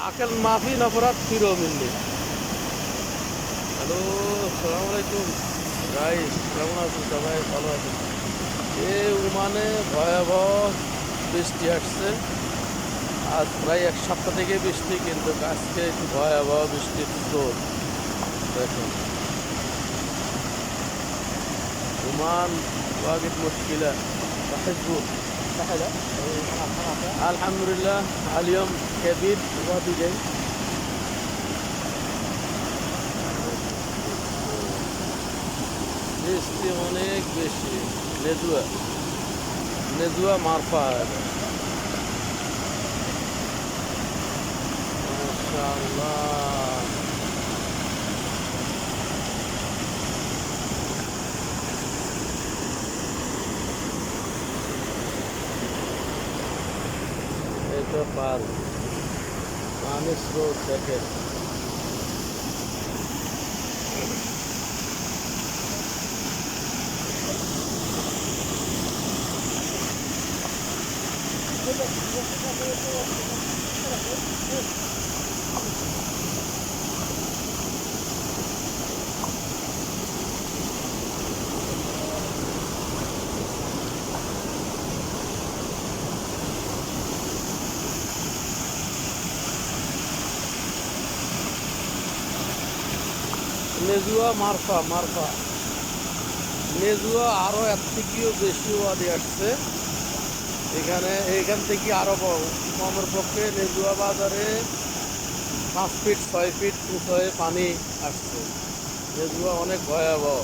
আকেল মাফি নফরাত ফিরো মিললি। হ্যালো, সালাম আলাইকুম গাইস, কেমন আছেন সবাই? ভালো আছেন? এ ওমানে ভয়াবহ বৃষ্টি আসছে। আজ প্রায় এক সপ্তাহ থেকে বৃষ্টি, কিন্তু আজকে একটু ভয়াবহ বৃষ্টির স্রোত। দেখুন, ওমান واجد مشكلة. بحبه. سهلة. الحمد لله. اليوم كبير وادي جاي. বৃষ্টি অনেক বেশি। নেজুয়া নেজুয়া মারফা মাশাআল্লাহ। এটা পার পানি স্রোত দেখেন। নেজুয়া মারফা মারফা নেজুয়া আরো এর থেকেও বেশি ওয়াদি আসছে। এখান থেকে আরো কমের পক্ষে নেজুয়া বাজারে 5 ফিট 6 ফিট উঁচু হয়ে পানি আসছে। নেজুয়া অনেক ভয়াবহ।